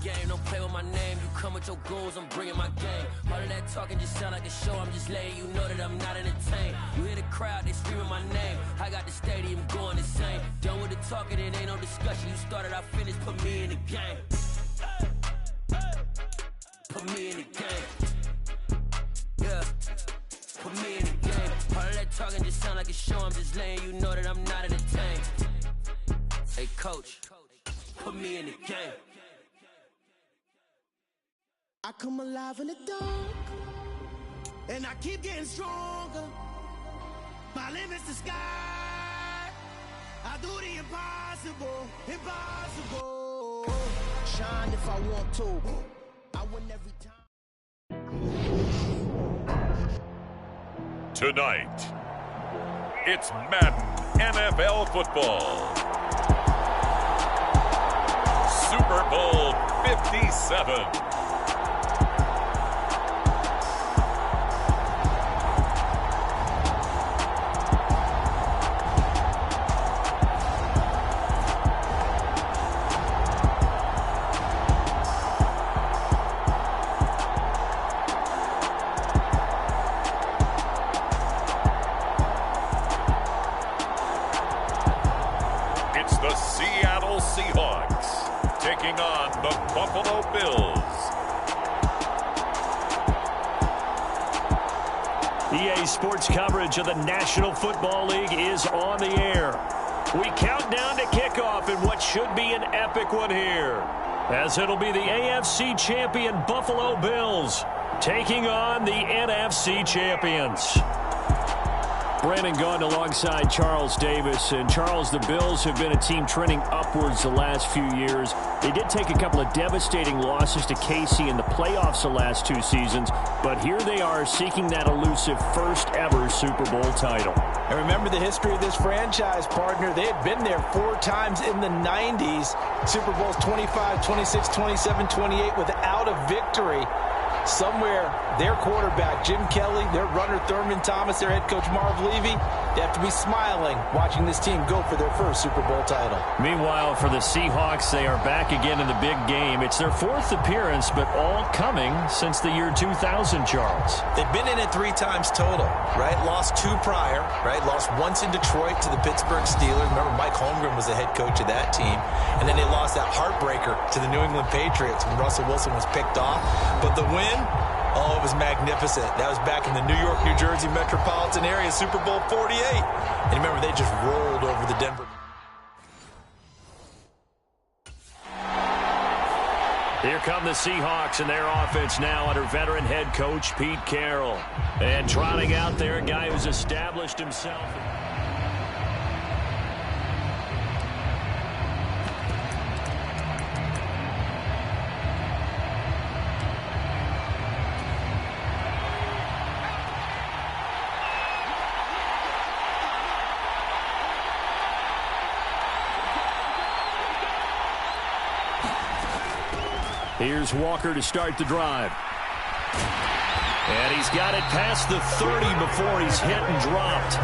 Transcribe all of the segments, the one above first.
game. Don't play with my name. You come with your goons, I'm bringing my game. All of that talking just sound like a show. I'm just letting you know that I'm not entertained. You hear the crowd, they screaming my name. I got the stadium going insane. Done with the talking, it ain't no discussion. You started, I finished, put me in the game. Put me in the game. Yeah. Put me in the game. All of that talking just sound like a show. I'm just letting you know that I'm not entertained. Hey, coach, put me in the game. I come alive in the dark, and I keep getting stronger. My limit's the sky. I do the impossible, impossible. Shine if I want to. I win every time. Tonight, it's Madden NFL football. Super Bowl 57. It's the Seattle Seahawks taking on the Buffalo Bills. EA Sports coverage of the National Football League is on the air. We count down to kickoff in what should be an epic one here, as it'll be the AFC champion Buffalo Bills taking on the NFC champions. Brandon Gaudin alongside Charles Davis. And Charles, the Bills have been a team trending upwards the last few years. They did take a couple of devastating losses to KC in the playoffs the last 2 seasons, but here they are seeking that elusive first ever Super Bowl title. And remember the history of this franchise, partner. They had been there 4 times in the 90s. Super Bowls 25, 26, 27, 28 without a victory. Somewhere, their quarterback, Jim Kelly, their runner, Thurman Thomas, their head coach, Marv Levy, they have to be smiling watching this team go for their first Super Bowl title. Meanwhile, for the Seahawks, they are back again in the big game. It's their 4th appearance, but all coming since the year 2000, Charles. They've been in it 3 times total, right? Lost 2 prior, right? Lost once in Detroit to the Pittsburgh Steelers. Remember, Mike Holmgren was the head coach of that team. And then they lost that heartbreaker to the New England Patriots when Russell Wilson was picked off. But the win, oh, it was magnificent. That was back in the New York, New Jersey metropolitan area, Super Bowl 48. And remember, they just rolled over the Denver. Here come the Seahawks and their offense now under veteran head coach Pete Carroll. And trotting out there, a guy who's established himself. Here's Walker to start the drive. And he's got it past the 30 before he's hit and dropped.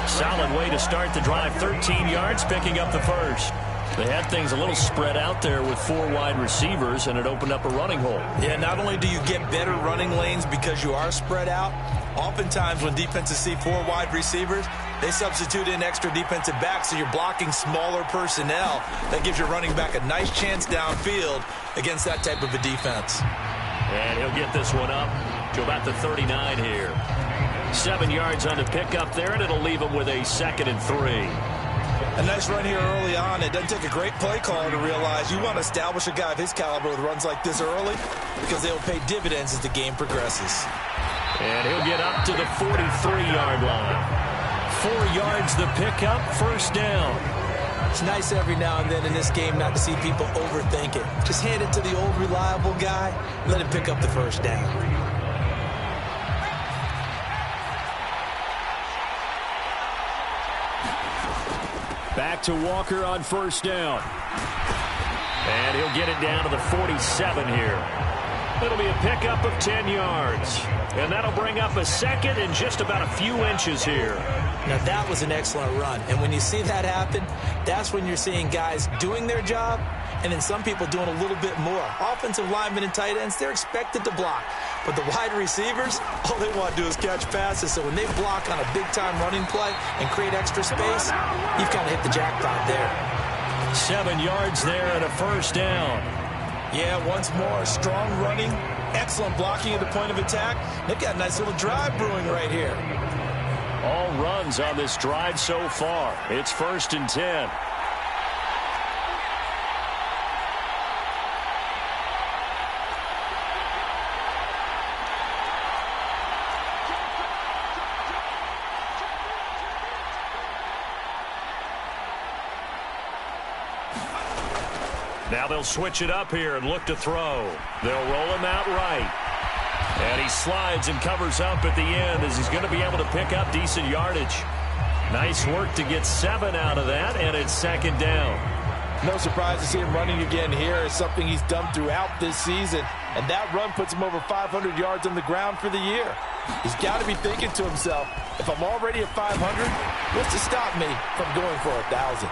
Solid way to start the drive. 13 yards, picking up the first. They had things a little spread out there with 4 wide receivers, and it opened up a running hole. Yeah, not only do you get better running lanes because you are spread out, oftentimes when defenses see 4 wide receivers, they substitute in extra defensive backs, so you're blocking smaller personnel. That gives your running back a nice chance downfield against that type of a defense. And he'll get this one up to about the 39 here. 7 yards on the pickup there, and it'll leave him with a 2nd and 3. A nice run here early on. It doesn't take a great play caller to realize you want to establish a guy of his caliber with runs like this early because they'll pay dividends as the game progresses. And he'll get up to the 43-yard line. 4 yards the pickup, first down. It's nice every now and then in this game not to see people overthink it. Just hand it to the old reliable guy and let him pick up the first down. Back to Walker on first down. And he'll get it down to the 47 here. It'll be a pickup of 10 yards. And that'll bring up a 2nd and just about a few inches here. Now that was an excellent run. And when you see that happen, that's when you're seeing guys doing their job and then some people doing a little bit more. Offensive linemen and tight ends, they're expected to block. But the wide receivers, all they want to do is catch passes. So when they block on a big-time running play and create extra space, you've kind of hit the jackpot there. 7 yards there and a first down. Yeah, once more, strong running, excellent blocking at the point of attack. They've got a nice little drive brewing right here. All runs on this drive so far. It's 1st and 10. Now they'll switch it up here and look to throw. They'll roll him out right. And he slides and covers up at the end as he's going to be able to pick up decent yardage. Nice work to get 7 out of that, and it's 2nd down. No surprise to see him running again here. It's something he's done throughout this season. And that run puts him over 500 yards on the ground for the year. He's got to be thinking to himself, if I'm already at 500, what's to stop me from going for 1,000?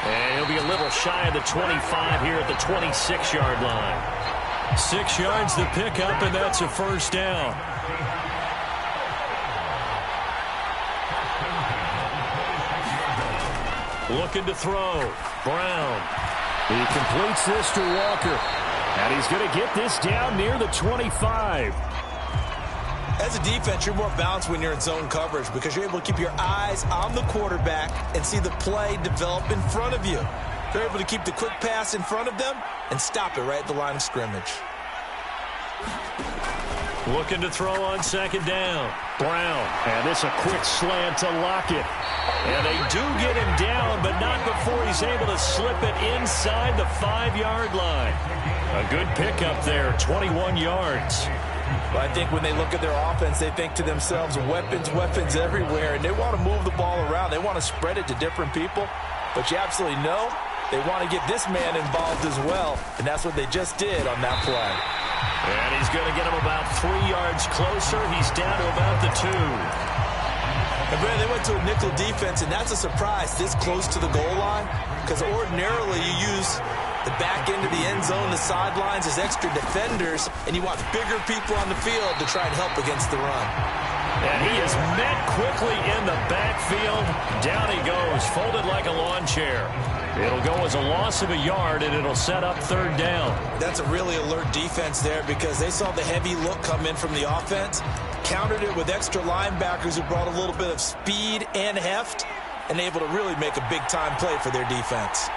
And he'll be a little shy of the 25 here at the 26-yard line. 6 yards to pick up, and that's a first down. Looking to throw. Brown. He completes this to Walker. And he's going to get this down near the 25. As a defense, you're more balanced when you're in zone coverage because you're able to keep your eyes on the quarterback and see the play develop in front of you. They're able to keep the quick pass in front of them and stop it right at the line of scrimmage. Looking to throw on 2nd down. Brown. And it's a quick slant to Lockett. And they do get him down, but not before he's able to slip it inside the 5-yard line. A good pickup there, 21 yards. Well, I think when they look at their offense, they think to themselves, weapons, weapons everywhere, and they want to move the ball around. They want to spread it to different people, but you absolutely know they want to get this man involved as well, and that's what they just did on that play. And he's going to get him about 3 yards closer. He's down to about the 2. And Brad, they went to a nickel defense, and that's a surprise this close to the goal line, because ordinarily you use the back end of the end zone, the sidelines as extra defenders, and you want bigger people on the field to try and help against the run. And he is met quickly in the backfield. Down he goes, folded like a lawn chair. It'll go as a loss of a yard, and it'll set up 3rd down. That's a really alert defense there because they saw the heavy look come in from the offense, countered it with extra linebackers who brought a little bit of speed and heft, and able to really make a big-time play for their defense.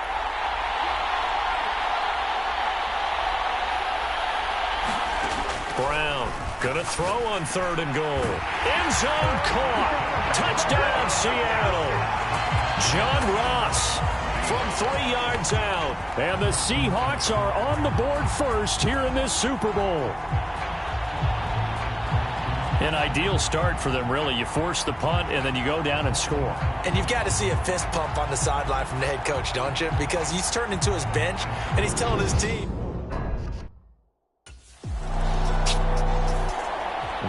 Brown gonna throw on 3rd and goal. End zone caught. Touchdown, Seattle. John Ross from 3 yards out. And the Seahawks are on the board first here in this Super Bowl. An ideal start for them, really. You force the punt, and then you go down and score. And you've got to see a fist pump on the sideline from the head coach, don't you? Because he's turned into his bench, and he's telling his team.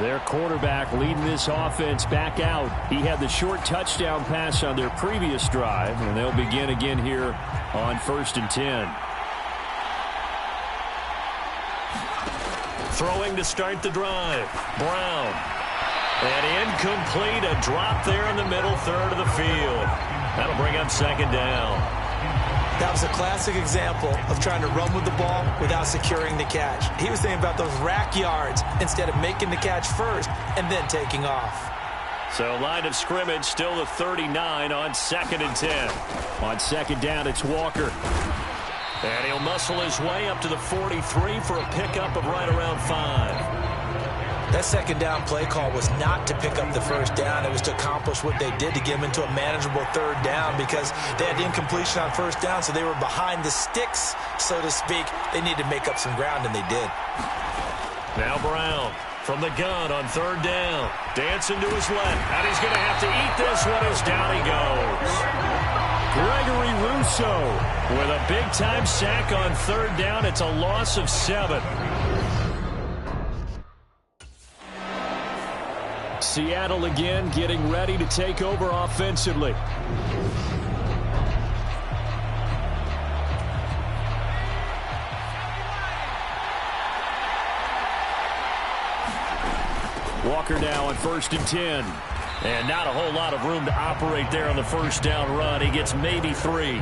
Their quarterback leading this offense back out. He had the short touchdown pass on their previous drive, and they'll begin again here on 1st and 10. Throwing to start the drive. Brown. And incomplete. A drop there in the middle third of the field. That'll bring up 2nd down. That was a classic example of trying to run with the ball without securing the catch. He was thinking about those rack yards instead of making the catch first and then taking off. So line of scrimmage still the 39 on 2nd and 10. On 2nd down, it's Walker. And he'll muscle his way up to the 43 for a pickup of right around 5. That 2nd down play call was not to pick up the 1st down. It was to accomplish what they did to get them into a manageable 3rd down because they had incompletion on 1st down, so they were behind the sticks, so to speak. They needed to make up some ground, and they did. Now Brown from the gun on 3rd down. Dancing to his left. And he's going to have to eat this one as down he goes. Gregory Rousseau with a big-time sack on 3rd down. It's a loss of 7. Seattle again getting ready to take over offensively. Walker now on 1st and 10. And not a whole lot of room to operate there on the first down run. He gets maybe 3.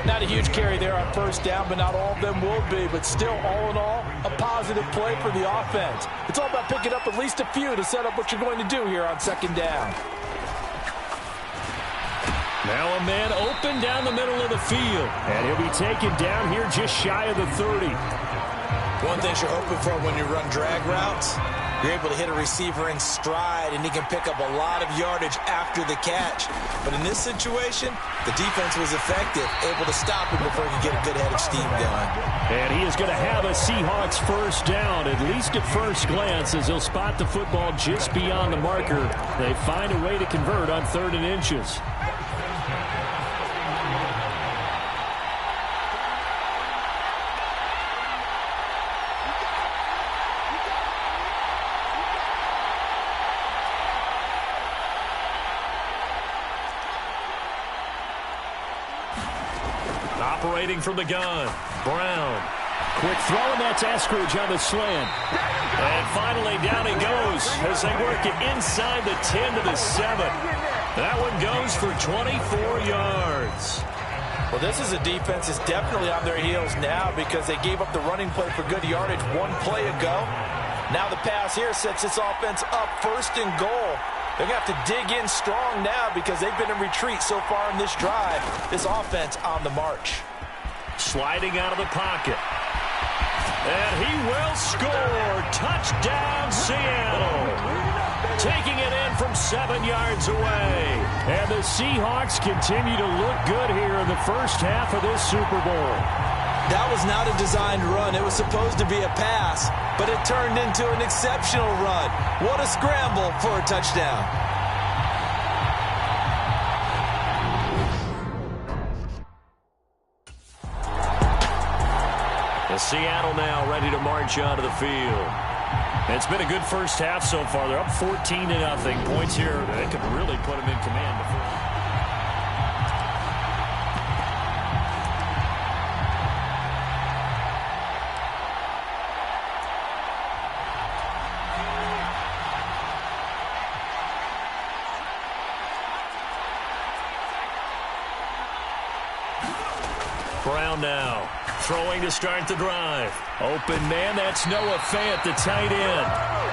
Not a huge carry there on first down, but not all of them will be. But still, all in all, a positive play for the offense. It's all about picking up at least a few to set up what you're going to do here on 2nd down. Now a man open down the middle of the field. And he'll be taken down here just shy of the 30. One thing you're hoping for when you run drag routes, you're able to hit a receiver in stride, and he can pick up a lot of yardage after the catch. But in this situation, the defense was effective, able to stop him before he could get a good head of steam going. And he is going to have a Seahawks first down, at least at first glance, as he'll spot the football just beyond the marker. They find a way to convert on 3rd and inches. Operating from the gun, Brown. Quick throw, and that's Eskridge on the slant. And finally down he goes as they work it inside the 10 to the 7. That one goes for 24 yards. Well, this is a defense that's definitely on their heels now because they gave up the running play for good yardage one play ago. Now the pass here sets this offense up 1st and goal. They're going to have to dig in strong now because they've been in retreat so far in this drive. This offense on the march. Sliding out of the pocket. And he will score. Touchdown, Seattle. Taking it in from 7 yards away. And the Seahawks continue to look good here in the first half of this Super Bowl. That was not a designed run. It was supposed to be a pass, but it turned into an exceptional run. What a scramble for a touchdown. And Seattle now ready to march onto the field. It's been a good first half so far. They're up 14-0. Points here, they could really put them in command before. Brown now, throwing to start the drive. Open man, that's Noah Fant, the tight end.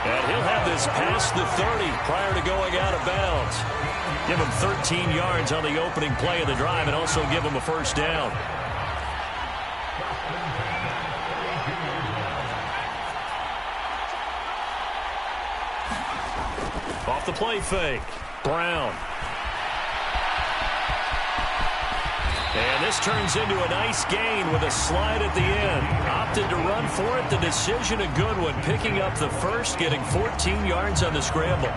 And he'll have this past the 30 prior to going out of bounds. Give him 13 yards on the opening play of the drive and also give him a first down. Off the play fake, Brown. And this turns into a nice gain with a slide at the end. Opted to run for it. The decision a good one. Picking up the first, getting 14 yards on the scramble.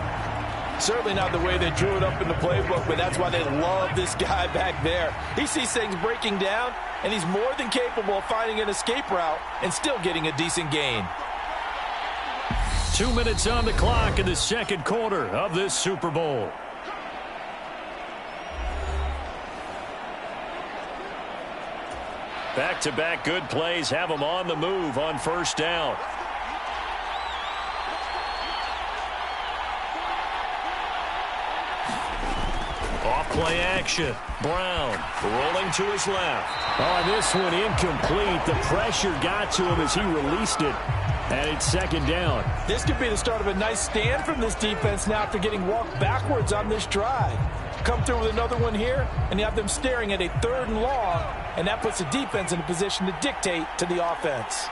Certainly not the way they drew it up in the playbook, but that's why they love this guy back there. He sees things breaking down, and he's more than capable of finding an escape route and still getting a decent gain. 2 minutes on the clock in the second quarter of this Super Bowl. Back-to-back good plays have them on the move on first down. Off play action. Brown rolling to his left. Oh, this one incomplete. The pressure got to him as he released it. And it's second down. This could be the start of a nice stand from this defense now after getting walked backwards on this drive. Come through with another one here, and you have them staring at a 3rd and long, and that puts the defense in a position to dictate to the offense.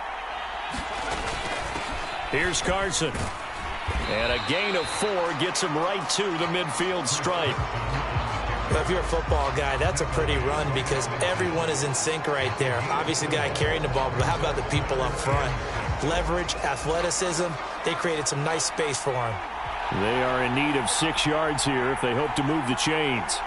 Here's Carson. And a gain of 4 gets him right to the midfield stripe. Well, if you're a football guy, that's a pretty run because everyone is in sync right there. Obviously, the guy carrying the ball, but how about the people up front? Leverage, athleticism, they created some nice space for him. They are in need of 6 yards here if they hope to move the chains.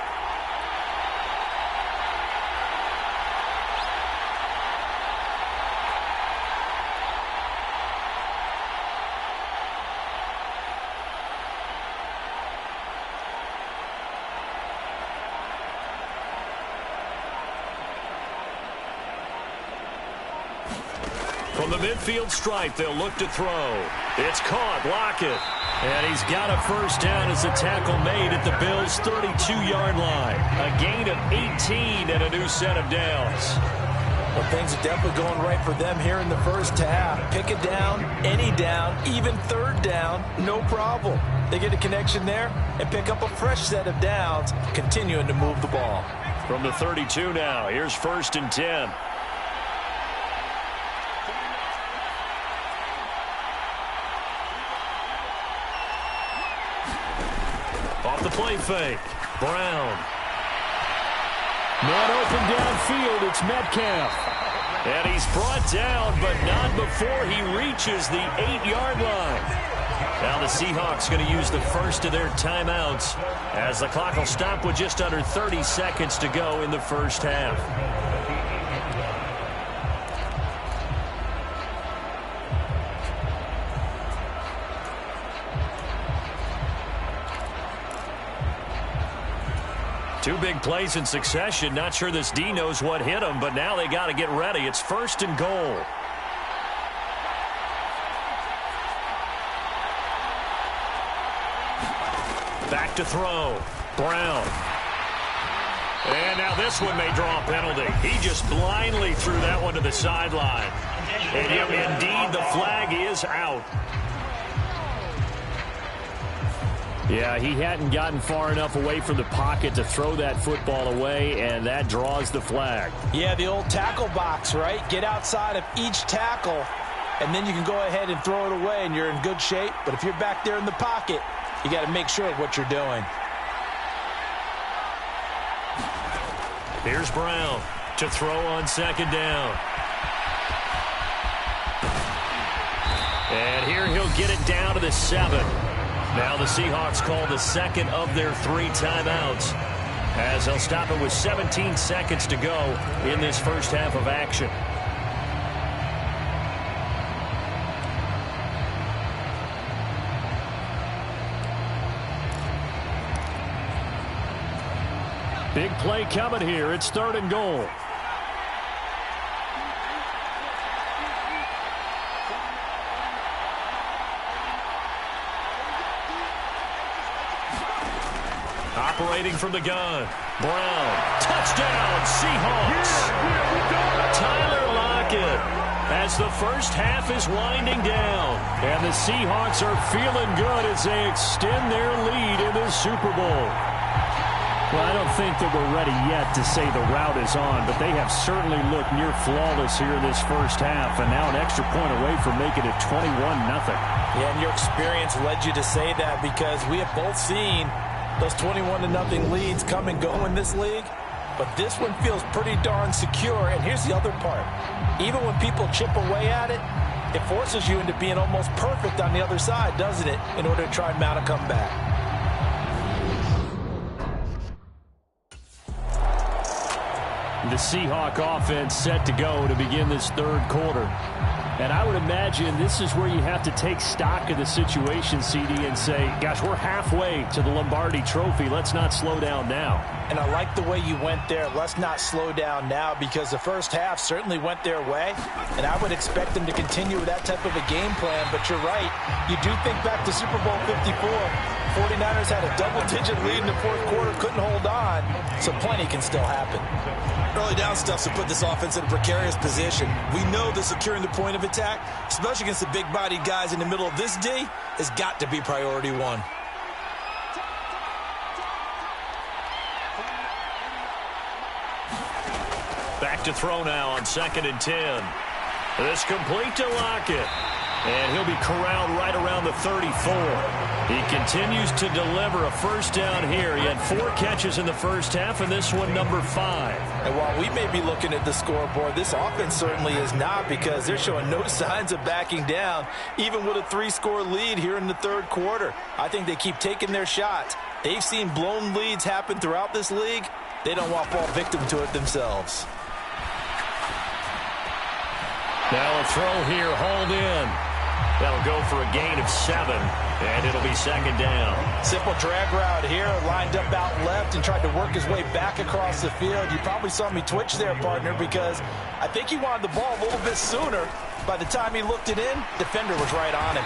From the midfield stripe, they'll look to throw. It's caught. Lockett. And he's got a first down as the tackle made at the Bills' 32-yard line. A gain of 18 and a new set of downs. Well, things are definitely going right for them here in the first half. Pick it down, any down, even third down, no problem. They get a connection there and pick up a fresh set of downs, continuing to move the ball. From the 32 now, here's 1st and 10. Off the play fake. Brown. Man open downfield, it's Metcalf. And he's brought down, but not before he reaches the 8-yard line. Now the Seahawks going to use the first of their timeouts as the clock will stop with just under 30 seconds to go in the first half. Two big plays in succession. Not sure this D knows what hit him, but now they got to get ready. It's 1st and goal. Back to throw. Brown. And now this one may draw a penalty. He just blindly threw that one to the sideline. And indeed, the flag is out. Yeah, he hadn't gotten far enough away from the pocket to throw that football away, and that draws the flag. Yeah, the old tackle box, right? Get outside of each tackle, and then you can go ahead and throw it away, and you're in good shape. But if you're back there in the pocket, you got to make sure of what you're doing. Here's Brown to throw on 2nd down. And here he'll get it down to the 7. Now the Seahawks call the second of their 3 timeouts as they'll stop it with 17 seconds to go in this first half of action. Big play coming here. It's 3rd and goal. Operating from the gun. Brown. Touchdown, Seahawks. Tyler Lockett as the first half is winding down. And the Seahawks are feeling good as they extend their lead in the Super Bowl. Well, I don't think that we're ready yet to say the route is on, but they have certainly looked near flawless here this first half, and now an extra point away from making it 21-0. Yeah, and your experience led you to say that because we have both seen those 21-0 leads come and go in this league. But this one feels pretty darn secure. And here's the other part. Even when people chip away at it, it forces you into being almost perfect on the other side, doesn't it, in order to try and mount a comeback. The Seahawk offense set to go to begin this 3rd quarter. And I would imagine this is where you have to take stock of the situation, CD, and say, gosh, we're halfway to the Lombardi Trophy. Let's not slow down now. And I like the way you went there. Let's not slow down now, because the first half certainly went their way. And I would expect them to continue with that type of a game plan. But you're right. You do think back to Super Bowl 54. 49ers had a double-digit lead in the 4th quarter, couldn't hold on. So plenty can still happen. Early down stuff to put this offense in a precarious position. We know that securing the point of attack, especially against the big-bodied guys in the middle of this D, has got to be priority 1. Back to throw now on 2nd and 10. This complete to Lockett. And he'll be corralled right around the 34. He continues to deliver a first down here. He had 4 catches in the first half, and this one number 5. And while we may be looking at the scoreboard, this offense certainly is not, because they're showing no signs of backing down, even with a 3-score lead here in the 3rd quarter. I think they keep taking their shots. They've seen blown leads happen throughout this league. They don't want to fall victim to it themselves. Now a throw here, hauled in. That'll go for a gain of 7, and it'll be 2nd down. Simple drag route here, lined up out left and tried to work his way back across the field. You probably saw me twitch there, partner, because I think he wanted the ball a little bit sooner. By the time he looked it in, defender was right on him.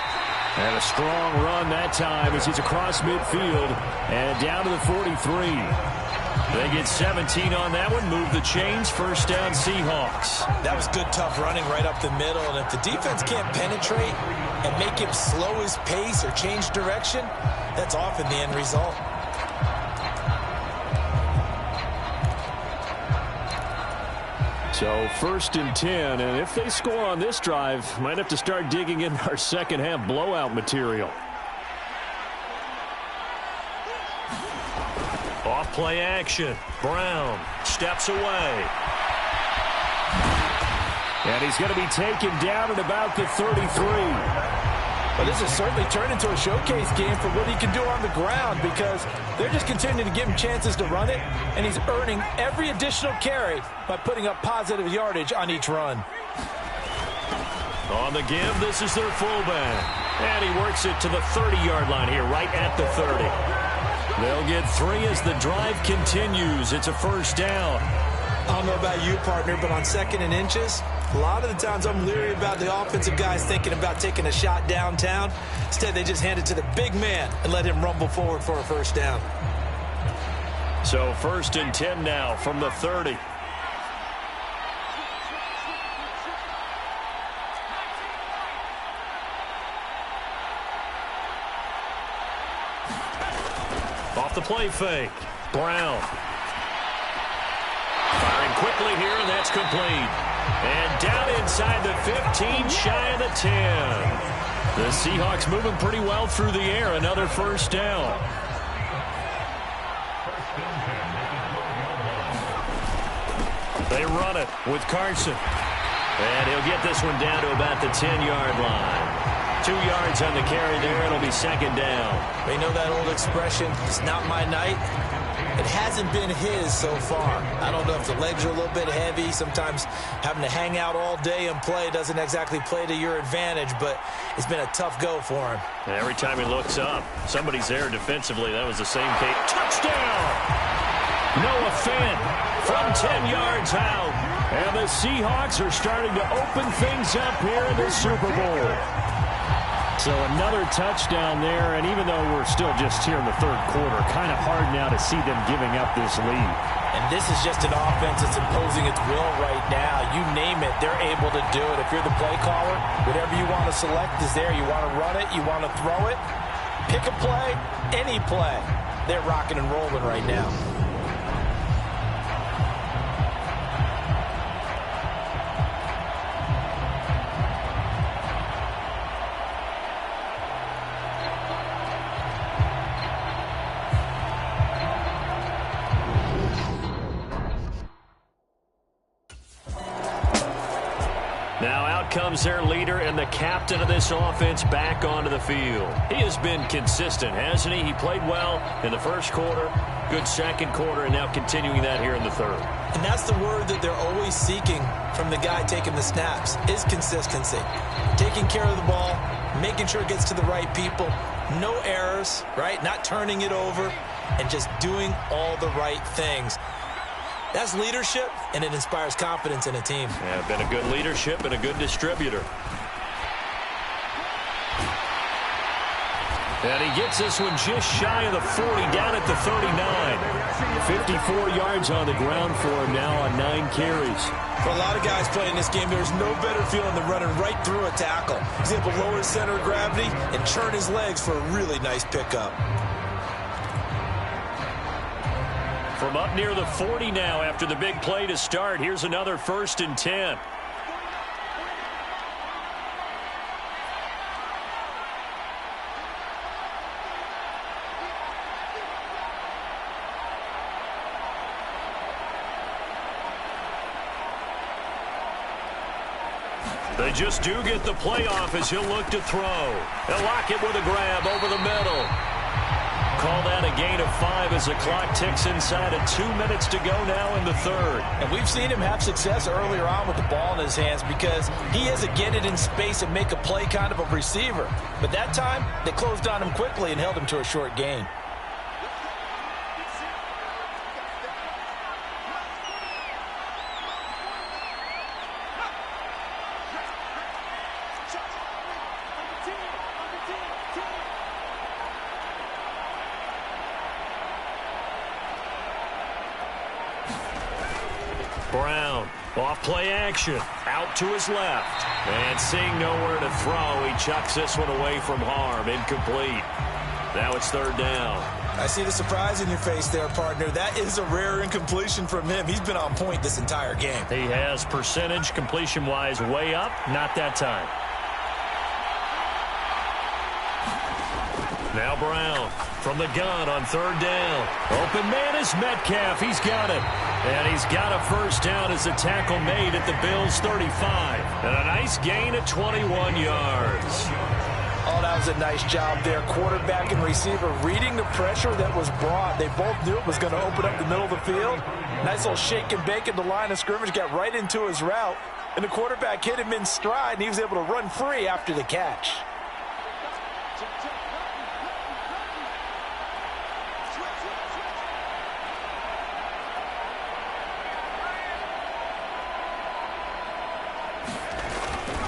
And a strong run that time as he's across midfield and down to the 43. They get 17 on that one, move the chains, first down Seahawks. That was good, tough running right up the middle, and if the defense can't penetrate and make him slow his pace or change direction, that's often the end result. So first and 10, and if they score on this drive, might have to start digging in our second half blowout material. Off play action. Brown steps away. And he's going to be taken down at about the 33. Well, this has certainly turned into a showcase game for what he can do on the ground because they're just continuing to give him chances to run it, and he's earning every additional carry by putting up positive yardage on each run. On the give, this is their fullback. And he works it to the 30-yard line here, right at the 30. They'll get 3 as the drive continues. It's a first down. I don't know about you, partner, but on second and inches, a lot of the times I'm leery about the offensive guys thinking about taking a shot downtown. Instead, they just hand it to the big man and let him rumble forward for a first down. So first and 10 now from the 30. Off the play fake. Brown. Firing quickly here, and that's complete. And down inside the 15, shy of the 10. The Seahawks moving pretty well through the air. Another first down. They run it with Carson. And he'll get this one down to about the 10-yard line. 2 yards on the carry there. It'll be second down. You know that old expression, it's not my night? It hasn't been his so far. I don't know if the legs are a little bit heavy. Sometimes having to hang out all day and play doesn't exactly play to your advantage, but it's been a tough go for him. And every time he looks up, somebody's there defensively. That was the same case. Touchdown! Noah Fant from 10 yards out. And the Seahawks are starting to open things up here in the Super Bowl. So another touchdown there, and even though we're still just here in the third quarter, kind of hard now to see them giving up this lead. And this is just an offense that's imposing its will right now. You name it, they're able to do it. If you're the play caller, whatever you want to select is there. You want to run it, you want to throw it, pick a play, any play. They're rocking and rolling right now. Now out comes their leader and the captain of this offense back onto the field. He has been consistent, hasn't he? He played well in the first quarter, good second quarter, and now continuing that here in the third. And that's the word that they're always seeking from the guy taking the snaps, is consistency. Taking care of the ball, making sure it gets to the right people, no errors, right? Not turning it over, and just doing all the right things. That's leadership, and it inspires confidence in a team. Yeah, been a good leadership and a good distributor. And he gets this one just shy of the 40, down at the 39. 54 yards on the ground for him now on 9 carries. For a lot of guys playing this game, there's no better feeling than running right through a tackle. He's able to lower his center of gravity and churn his legs for a really nice pickup. From up near the 40 now after the big play to start, here's another first and 10. They just do get the playoff as he'll look to throw. They'll lock it with a grab over the middle. Call that a gain of 5 as the clock ticks inside of 2 minutes to go now in the third. And we've seen him have success earlier on with the ball in his hands because he is a get it in space and make a play kind of a receiver. But that time, they closed on him quickly and held him to a short gain. Brown, off play action, out to his left. And seeing nowhere to throw, he chucks this one away from harm, incomplete. Now it's third down. I see the surprise in your face there, partner. That is a rare incompletion from him. He's been on point this entire game. He has percentage completion-wise way up, not that time. Now Brown from the gun on third down. Open man is Metcalf. He's got it. And he's got a first down as the tackle made at the Bills' 35. And a nice gain of 21 yards. Oh, that was a nice job there. Quarterback and receiver reading the pressure that was brought. They both knew it was going to open up the middle of the field. Nice little shake and bake at the line of scrimmage. Got right into his route. And the quarterback hit him in stride, and he was able to run free after the catch.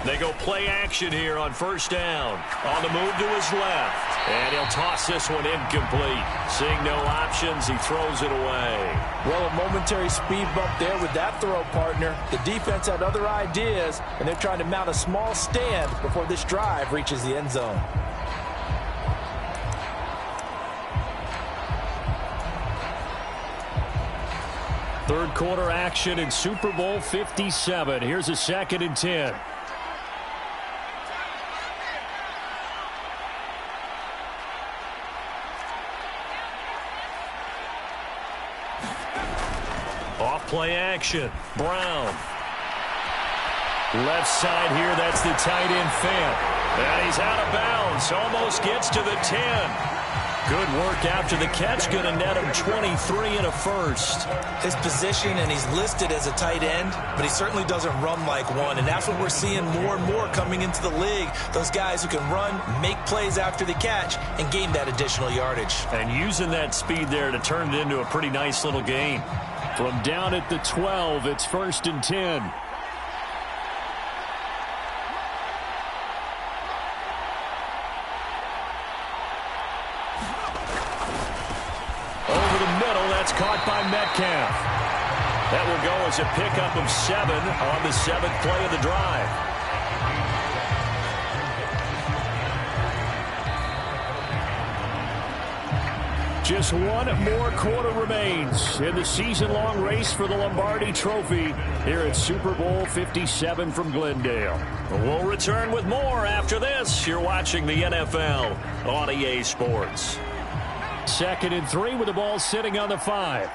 They go play action here on first down. On the move to his left. And he'll toss this one incomplete. Seeing no options, he throws it away. Well, a momentary speed bump there with that throw, partner. The defense had other ideas, and they're trying to mount a small stand before this drive reaches the end zone. Third quarter action in Super Bowl 57. Here's a 2nd and 10. Off play action. Brown. Left side here, that's the tight end Fant. And he's out of bounds. Almost gets to the 10. Good work after the catch. Going to net him 23 and a first. His position, and he's listed as a tight end, but he certainly doesn't run like one. And that's what we're seeing more and more coming into the league. Those guys who can run, make plays after the catch, and gain that additional yardage. And using that speed there to turn it into a pretty nice little gain. From down at the 12, it's 1st and 10. Over the middle, that's caught by Metcalf. That will go as a pickup of 7 on the 7th play of the drive. Just one more quarter remains in the season-long race for the Lombardi Trophy here at Super Bowl 57 from Glendale. We'll return with more after this. You're watching the NFL on EA Sports. 2nd and 3 with the ball sitting on the 5.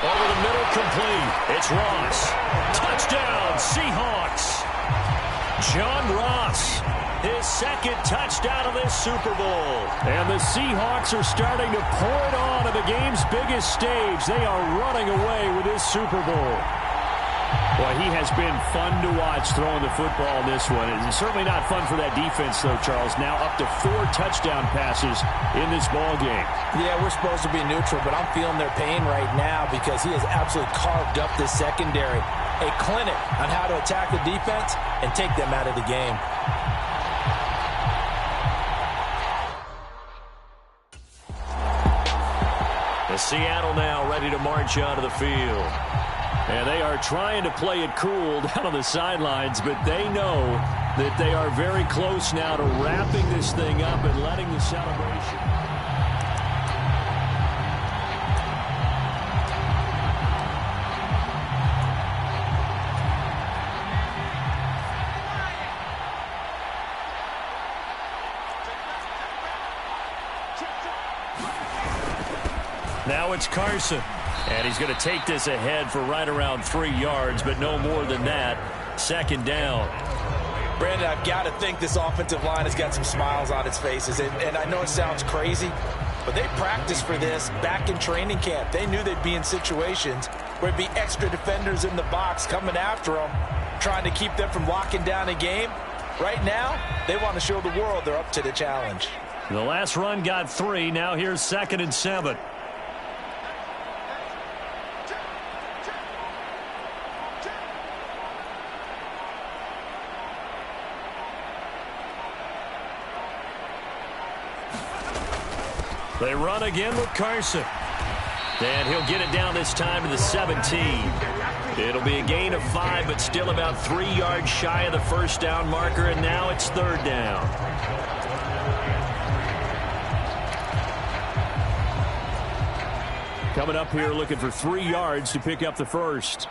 Over the middle, complete. It's Ross. Touchdown, Seahawks. John Ross, his 2nd touchdown of this Super Bowl. And the Seahawks are starting to pour it on at the game's biggest stage. They are running away with this Super Bowl. Well, he has been fun to watch throwing the football in this one. It's certainly not fun for that defense, though, Charles. Now up to 4 touchdown passes in this ball game. Yeah, we're supposed to be neutral, but I'm feeling their pain right now because he has absolutely carved up this secondary. A clinic on how to attack the defense and take them out of the game. The Seattle now ready to march onto the field. And they are trying to play it cool down on the sidelines, but they know that they are very close now to wrapping this thing up and letting the celebration. Now it's Carson. And he's going to take this ahead for right around 3 yards, but no more than that. 2nd down. Brandon, I've got to think this offensive line has got some smiles on its faces. And I know it sounds crazy, but they practiced for this back in training camp. They knew they'd be in situations where it'd be extra defenders in the box coming after them, trying to keep them from locking down a game. Right now, they want to show the world they're up to the challenge. The last run got 3. Now here's 2nd and 7. They run again with Carson. And he'll get it down this time to the 17. It'll be a gain of 5, but still about 3 yards shy of the first down marker, and now it's 3rd down. Coming up here looking for 3 yards to pick up the first.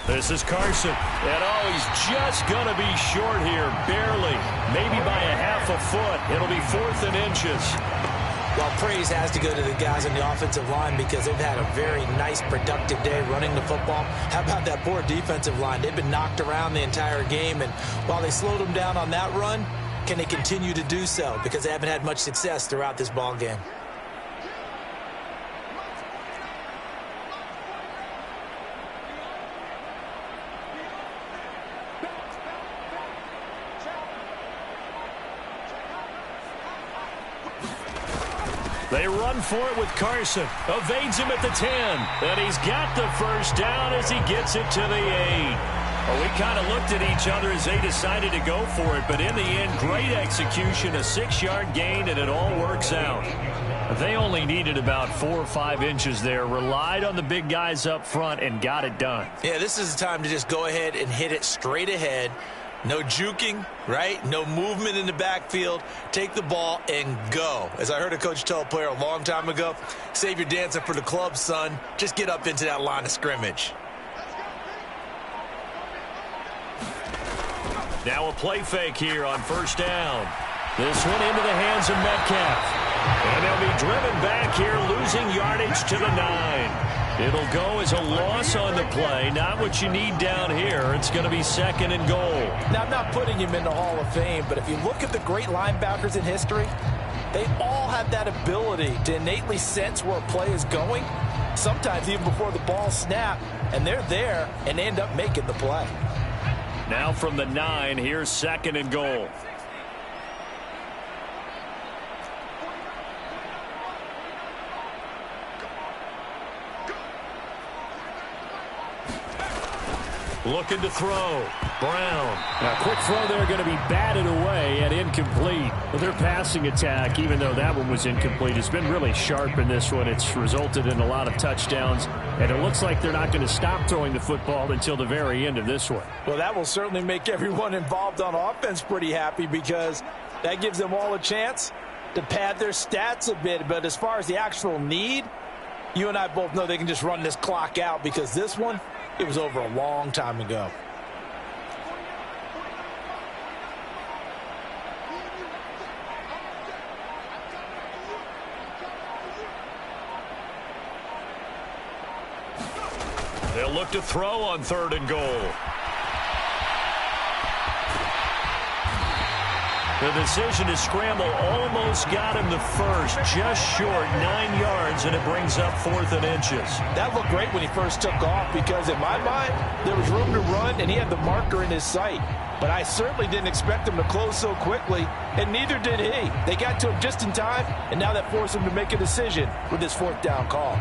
This is Carson. And he's just going to be short here, barely. Maybe by a half a foot. It'll be 4th and inches. Well, praise has to go to the guys on the offensive line because they've had a very nice, productive day running the football. How about that poor defensive line? They've been knocked around the entire game, and while they slowed them down on that run, can they continue to do so? Because they haven't had much success throughout this ball game. They run for it with Carson. Evades him at the 10. And he's got the first down as he gets it to the 8. Well, we kind of looked at each other as they decided to go for it. But in the end, great execution, a 6-yard gain, and it all works out. They only needed about 4 or 5 inches there. Relied on the big guys up front and got it done. Yeah, this is the time to just go ahead and hit it straight ahead. No juking, right? No movement in the backfield. Take the ball and go. As I heard a coach tell a player a long time ago, save your dancing for the club, son. Just get up into that line of scrimmage. Now a play fake here on 1st down. This one into the hands of Metcalf. And they'll be driven back here, losing yardage to the 9. It'll go as a loss on the play. Not what you need down here. It's going to be 2nd and goal. Now, I'm not putting him in the Hall of Fame, but if you look at the great linebackers in history, they all have that ability to innately sense where a play is going, sometimes even before the ball snapped, and they're there and they end up making the play. Now from the 9, here's 2nd and goal. Looking to throw. Brown. Now, quick throw there, going to be batted away and incomplete. But their passing attack, even though that one was incomplete, has been really sharp in this one. It's resulted in a lot of touchdowns, and it looks like they're not going to stop throwing the football until the very end of this one. Well, that will certainly make everyone involved on offense pretty happy because that gives them all a chance to pad their stats a bit. But as far as the actual need, you and I both know they can just run this clock out because this one, it was over a long time ago. They'll look to throw on 3rd and goal. The decision to scramble almost got him the first, just short, 9 yards, and it brings up 4th and inches. That looked great when he first took off because, in my mind, there was room to run, and he had the marker in his sight. But I certainly didn't expect him to close so quickly, and neither did he. They got to him just in time, and now that forced him to make a decision with this 4th down call.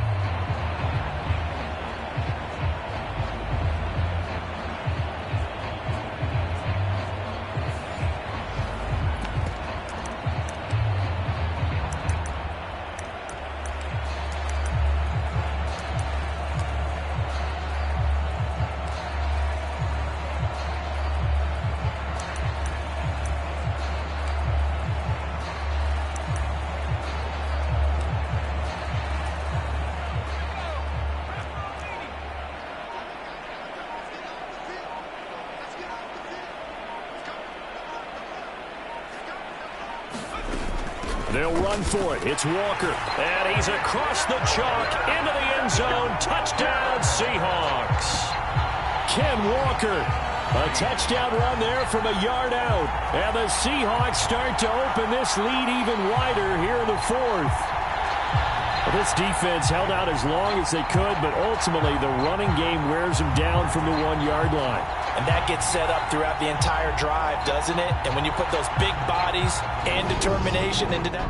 They'll run for it. It's Walker. And he's across the chalk into the end zone. Touchdown, Seahawks. Ken Walker. A touchdown run there from a yard out. And the Seahawks start to open this lead even wider here in the 4th. This defense held out as long as they could, but ultimately the running game wears them down from the 1-yard line. And that gets set up throughout the entire drive, doesn't it? And when you put those big bodies and determination into that.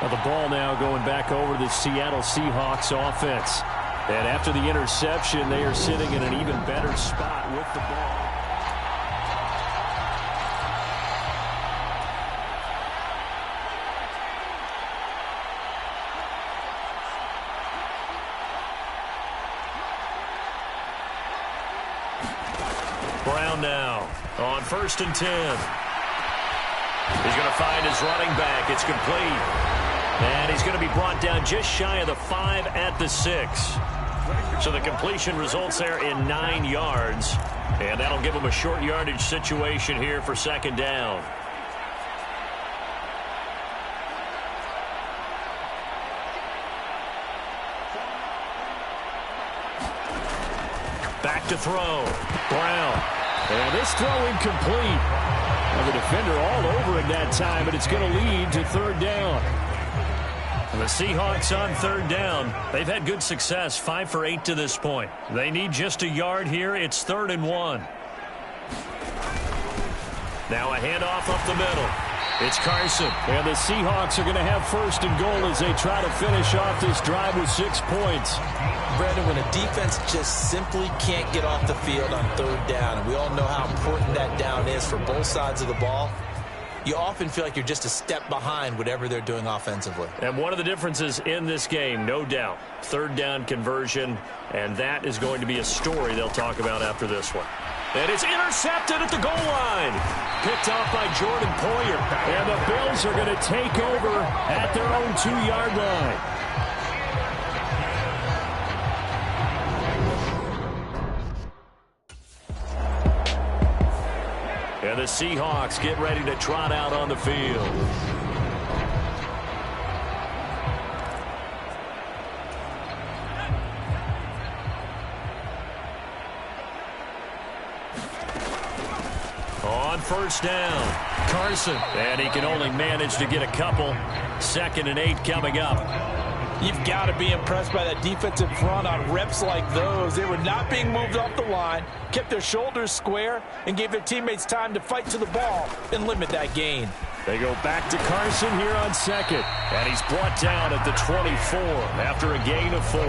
Well, the ball now going back over to the Seattle Seahawks offense. And after the interception, they are sitting in an even better spot with the ball. Brown now on 1st and 10. He's going to find his running back. It's complete. And he's going to be brought down just shy of the 5 at the 6. So the completion results there in 9 yards. And that'll give him a short yardage situation here for 2nd down. Back to throw. Brown. And this throw incomplete. And the defender all over him that time, but it's going to lead to 3rd down. And the Seahawks on 3rd down. They've had good success, 5 for 8 to this point. They need just a yard here. It's 3rd and 1. Now a handoff up the middle. It's Carson. And the Seahawks are going to have 1st and goal as they try to finish off this drive with 6 points. Brandon, when a defense just simply can't get off the field on 3rd down, and we all know how important that down is for both sides of the ball, you often feel like you're just a step behind whatever they're doing offensively. And one of the differences in this game, no doubt, 3rd down conversion, and that is going to be a story they'll talk about after this one. And it's intercepted at the goal line. Picked off by Jordan Poyer. And the Bills are going to take over at their own 2-yard line. And the Seahawks get ready to trot out on the field. On 1st down, Carson. And he can only manage to get a couple. 2nd and 8 coming up. You've got to be impressed by that defensive front on reps like those. They were not being moved off the line, kept their shoulders square, and gave their teammates time to fight to the ball and limit that gain. They go back to Carson here on 2nd. And he's brought down at the 24 after a gain of 4.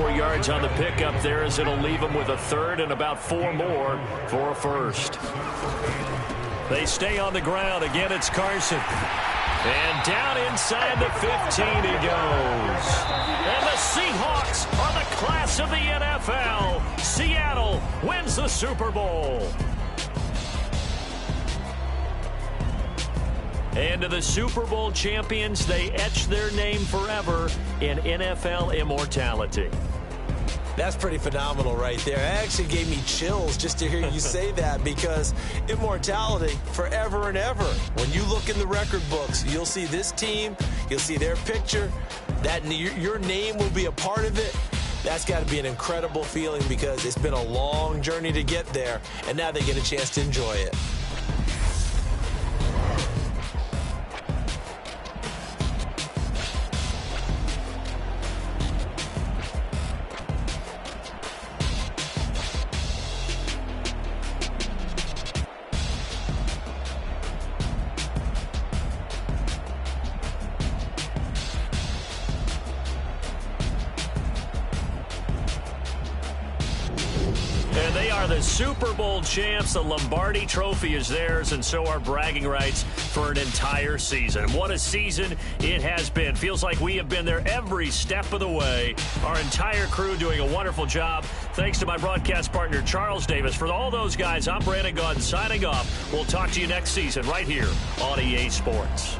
4 yards on the pickup there as it'll leave him with a 3rd and about 4 more for a 1st. They stay on the ground. Again, it's Carson. And down inside the 15 he goes. And the Seahawks are the class of the NFL. Seattle wins the Super Bowl. And to the Super Bowl champions, they etch their name forever in NFL immortality. That's pretty phenomenal right there. It actually gave me chills just to hear you say that, because immortality forever and ever. When you look in the record books, you'll see this team, you'll see their picture, that your name will be a part of it. That's got to be an incredible feeling, because it's been a long journey to get there, and now they get a chance to enjoy it. The Super Bowl champs, the Lombardi Trophy is theirs, and so are bragging rights for an entire season. What a season it has been. Feels like we have been there every step of the way. Our entire crew doing a wonderful job. Thanks to my broadcast partner, Charles Davis. For all those guys, I'm Brandon Gaudin signing off. We'll talk to you next season right here on EA Sports.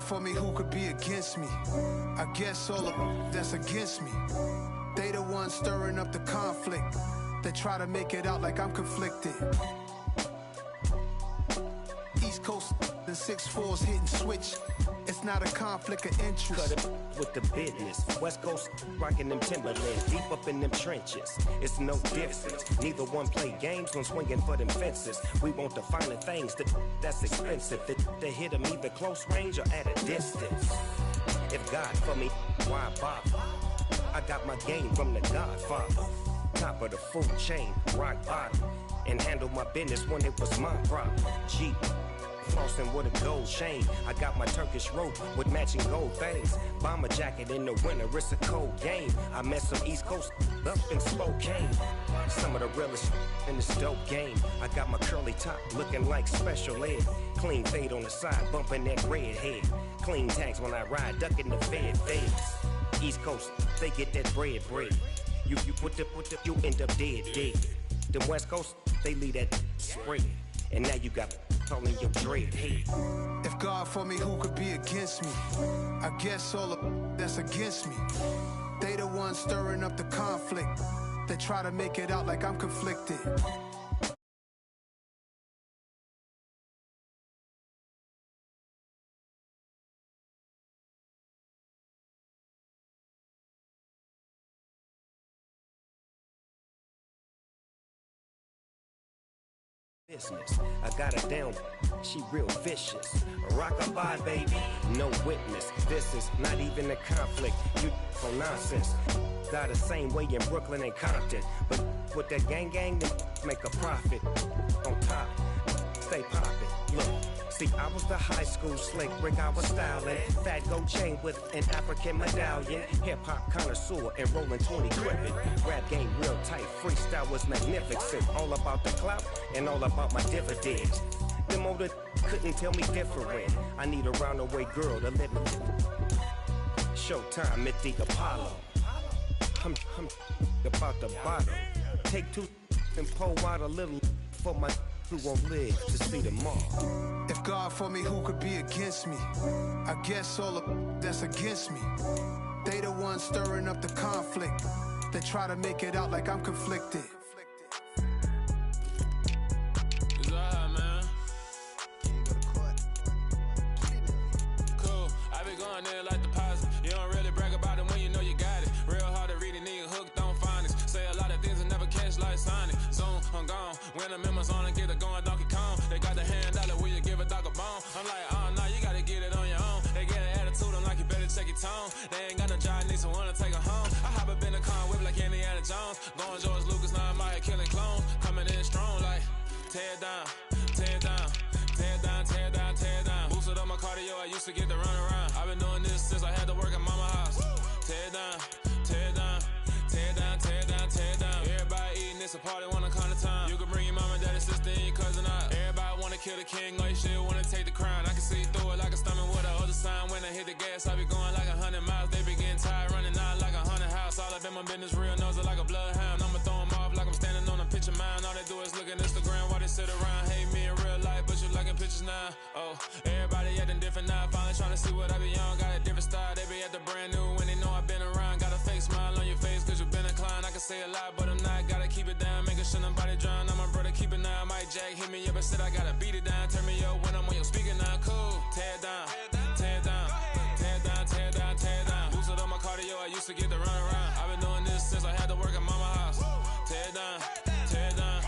for me, who could be against me? I guess all of that's against me. They the ones stirring up the conflict. They try to make it out like I'm conflicted. East Coast, the 6'4s hitting switch. It's not a conflict of interest. Cut it with the business. West Coast rocking them Timberlands, deep up in them trenches. It's no difference. Neither one play games when swinging for them fences. We want the finer things that's expensive. They hit them either close range or at a distance. If God for me, why bother? I got my game from the Godfather. Top of the food chain, rock bottom. And handle my business when it was my problem. Jeep. Flossing with a gold chain. I got my Turkish rope with matching gold things. Bomber jacket in the winter, it's a cold game. I met some East Coast up in Spokane. Some of the realest in this dope game. I got my curly top looking like special ed. Clean fade on the side, bumping that red head. Clean tags when I ride, ducking the feds. East Coast, they get that bread. You put you end up dead. The West Coast, they leave that spread. And now you got calling your dread head. If God for me, who could be against me? I guess all of that's against me. They the ones stirring up the conflict. They try to make it out like I'm conflicted. Business. I got her down, she real vicious. Rock-a-bye, baby, no witness. This is not even a conflict, you for nonsense. Got the same way in Brooklyn and Compton, but with that gang, then make a profit. On top, stay poppin'. Look, see, I was the high school slick Rick, I was styling. Fat gold chain with an African medallion. Hip-hop connoisseur and rolling 20 crippin'. Rap game real tight, freestyle was magnificent. All about the clout and all about my dividends. Them older couldn't tell me different. I need a roundaway girl to let me. Showtime at the Apollo. I'm about the bottom. Take two and pour out a little for my who won't live to see tomorrow. If God for me, who could be against me? I guess all of that's against me. They the ones stirring up the conflict. They try to make it out like I'm conflicted. It's alright, man. Cool. I be going there like deposit. You don't really brag about it when you know you got it. Real hard to read a nigga hooked on phonics. Say a lot of things and never catch like Sonic. Zone, I'm gone. When I'm in my zone and get it going Donkey Kong. They got the hand dollar, will you give a dog a bone? I'm like, oh no, you gotta get it on your own. They get an attitude, I'm like, you better check your tone. They ain't got no job, need someone to take her home. I hop up in the car, whip like Indiana Jones. Going George Lucas, now I'm out here killing clones. Coming in strong like, tear down, tear down, tear down, tear down, tear down. Boosted up my cardio, I used to get to run around. I've been doing this since I had to work at mama house. Tear down, tear down, tear down, tear down, tear down. Everybody eating, it's a party, wanna come to time. You can bring your mama, daddy, sister, and your cousin out. Everybody wanna kill the king, or you shit wanna take the crown. I can see through it like a stomach with a other sign. When I hit the gas, I be going like 100 miles. They be getting tired, running out like 100 house. All up in my business, real nose like a bloodhound. I'ma throw them off like I'm standing on a picture mine. All they do is look at Instagram while they sit around. Hate me in real life, but you liking pictures now. Oh, everybody acting different now. Finally trying to see what I be on. Got a different style, they be at the brand new when they know I've been around. Got a fake smile on your face cause you been inclined. I can say a lot, but I'm not. Gotta keep it down, making sure nobody drown. I'm my brother, keep it now. Mike Jack hit me up and said I gotta beat it down. Turn me up when I'm on your speaker now. Cool, tear down, tear down, tear down, tear down, tear down. Boosted up my cardio, I used to get to run around. I've been doing this since I had to work at mama house. Tear down, tear down,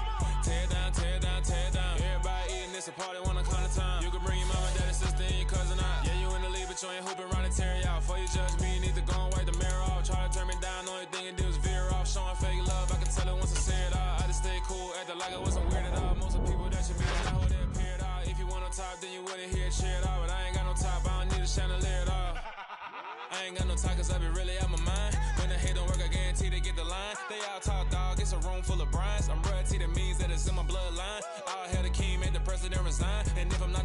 tear down, tear down, tear down. Everybody eating, it's a party, wanna come to time. You can bring your mama, daddy, sister, and your cousin out. Yeah, you in the lead, but you ain't hooping around and tear out. Before you judge me, you need to go and wipe the mirror off. Try to turn me down, only thing you do is veer off. Showing fake love, I can tell it once I say it all. I just stay cool, acting like I wasn't weird at all. Most of the people that you meet don't know who they appear at all. If you want on top, then you wouldn't hear it cheer at all. But I ain't got no top, I don't need a chandelier at all. I ain't got no talk cause I be really out my mind. When the hate don't work, I guarantee they get the line. They all talk dog, it's a room full of brinds. I'm royalty, that means that it's in my bloodline. All hail the king, make the president resign. And if I'm not the